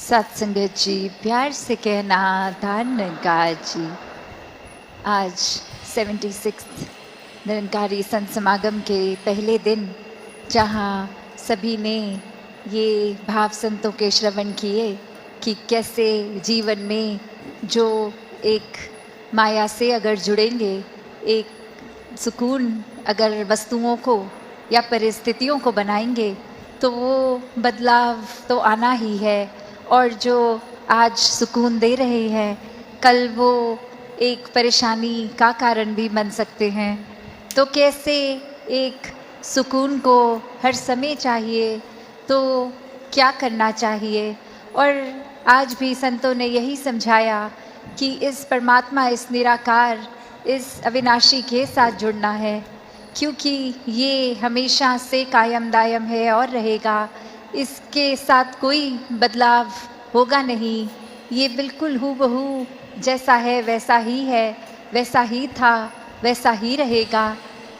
सत्संगत जी, प्यार से कहना धन निरंकार जी। आज 76 निरंकारी संत समागम के पहले दिन, जहाँ सभी ने ये भाव संतों के श्रवण किए कि कैसे जीवन में जो एक माया से अगर जुड़ेंगे, एक सुकून अगर वस्तुओं को या परिस्थितियों को बनाएंगे तो वो बदलाव तो आना ही है। और जो आज सुकून दे रहे हैं, कल वो एक परेशानी का कारण भी बन सकते हैं। तो कैसे एक सुकून को हर समय चाहिए, तो क्या करना चाहिए। और आज भी संतों ने यही समझाया कि इस परमात्मा, इस निराकार, इस अविनाशी के साथ जुड़ना है, क्योंकि ये हमेशा से कायम दायम है और रहेगा। इसके साथ कोई बदलाव होगा नहीं। ये बिल्कुल हूबहू जैसा है वैसा ही है, वैसा ही था वैसा ही रहेगा।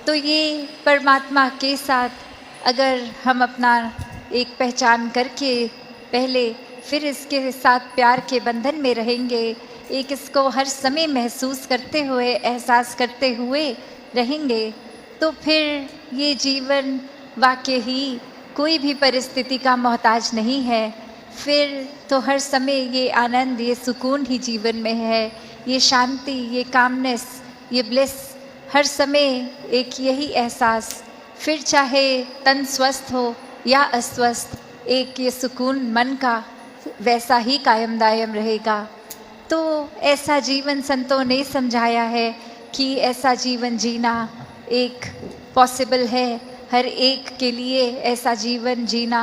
तो ये परमात्मा के साथ अगर हम अपना एक पहचान करके पहले फिर इसके साथ प्यार के बंधन में रहेंगे, एक इसको हर समय महसूस करते हुए, एहसास करते हुए रहेंगे, तो फिर ये जीवन वाकई ही कोई भी परिस्थिति का मोहताज नहीं है। फिर तो हर समय ये आनंद, ये सुकून ही जीवन में है, ये शांति, ये कामनेस, ये ब्लिस, हर समय एक यही एहसास। फिर चाहे तन स्वस्थ हो या अस्वस्थ, एक ये सुकून मन का वैसा ही कायम दायम रहेगा। तो ऐसा जीवन संतों ने समझाया है कि ऐसा जीवन जीना एक पॉसिबल है। हर एक के लिए ऐसा जीवन जीना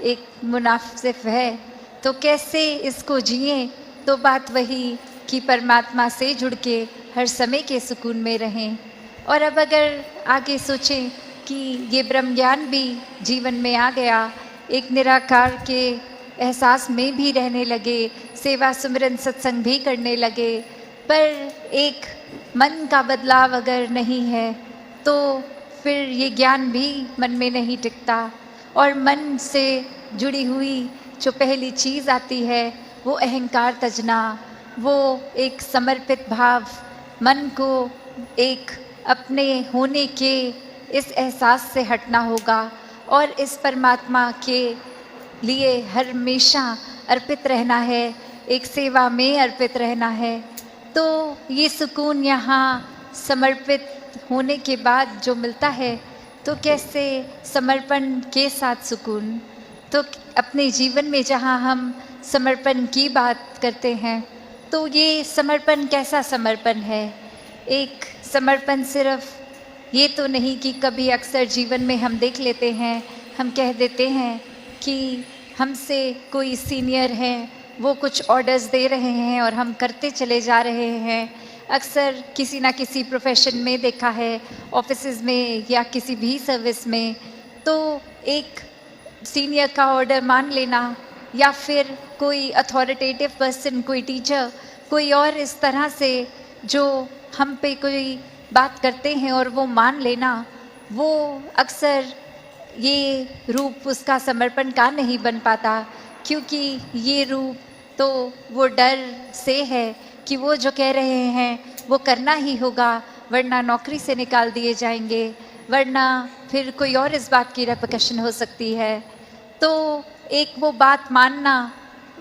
एक मुनासिब है। तो कैसे इसको जिए, तो बात वही कि परमात्मा से जुड़ के हर समय के सुकून में रहें। और अब अगर आगे सोचें कि ये ब्रह्म ज्ञान भी जीवन में आ गया, एक निराकार के एहसास में भी रहने लगे, सेवा सुमिरन सत्संग भी करने लगे, पर एक मन का बदलाव अगर नहीं है तो फिर ये ज्ञान भी मन में नहीं टिकता। और मन से जुड़ी हुई जो पहली चीज़ आती है वो अहंकार तजना, वो एक समर्पित भाव, मन को एक अपने होने के इस एहसास से हटना होगा और इस परमात्मा के लिए हमेशा अर्पित रहना है, एक सेवा में अर्पित रहना है। तो ये सुकून यहाँ समर्पित होने के बाद जो मिलता है, तो कैसे समर्पण के साथ सुकून। तो अपने जीवन में जहाँ हम समर्पण की बात करते हैं, तो ये समर्पण कैसा समर्पण है। एक समर्पण सिर्फ ये तो नहीं कि कभी अक्सर जीवन में हम देख लेते हैं, हम कह देते हैं कि हमसे कोई सीनियर हैं, वो कुछ ऑर्डर्स दे रहे हैं और हम करते चले जा रहे हैं। अक्सर किसी ना किसी प्रोफेशन में देखा है, ऑफिसेज में या किसी भी सर्विस में, तो एक सीनियर का ऑर्डर मान लेना या फिर कोई अथॉरिटेटिव पर्सन, कोई टीचर, कोई और इस तरह से जो हम पे कोई बात करते हैं और वो मान लेना, वो अक्सर ये रूप उसका समर्पण का नहीं बन पाता, क्योंकि ये रूप तो वो डर से है कि वो जो कह रहे हैं वो करना ही होगा, वरना नौकरी से निकाल दिए जाएंगे, वरना फिर कोई और इस बात की रेपकशन हो सकती है। तो एक वो बात मानना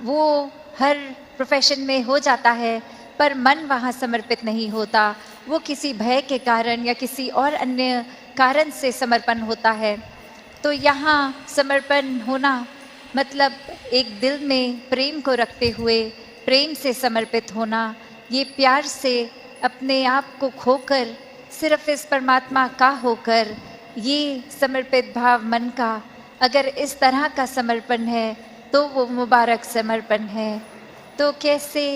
वो हर प्रोफेशन में हो जाता है, पर मन वहाँ समर्पित नहीं होता। वो किसी भय के कारण या किसी और अन्य कारण से समर्पण होता है। तो यहाँ समर्पण होना मतलब एक दिल में प्रेम को रखते हुए प्रेम से समर्पित होना, ये प्यार से अपने आप को खोकर सिर्फ इस परमात्मा का होकर, ये समर्पित भाव मन का अगर इस तरह का समर्पण है तो वो मुबारक समर्पण है। तो कैसे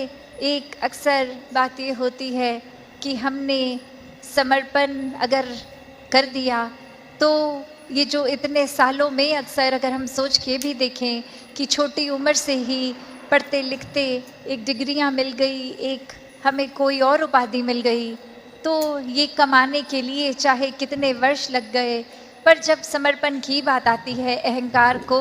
एक अक्सर बात ये होती है कि हमने समर्पण अगर कर दिया, तो ये जो इतने सालों में अक्सर अगर हम सोच के भी देखें कि छोटी उम्र से ही पढ़ते लिखते एक डिग्रियां मिल गई, एक हमें कोई और उपाधि मिल गई, तो ये कमाने के लिए चाहे कितने वर्ष लग गए, पर जब समर्पण की बात आती है, अहंकार को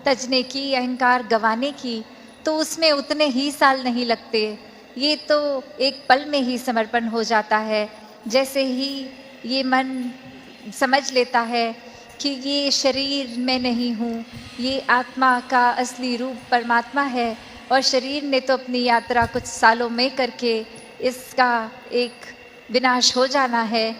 तजने की, अहंकार गंवाने की, तो उसमें उतने ही साल नहीं लगते। ये तो एक पल में ही समर्पण हो जाता है। जैसे ही ये मन समझ लेता है कि ये शरीर मैं नहीं हूँ, ये आत्मा का असली रूप परमात्मा है और शरीर ने तो अपनी यात्रा कुछ सालों में करके इसका एक विनाश हो जाना है।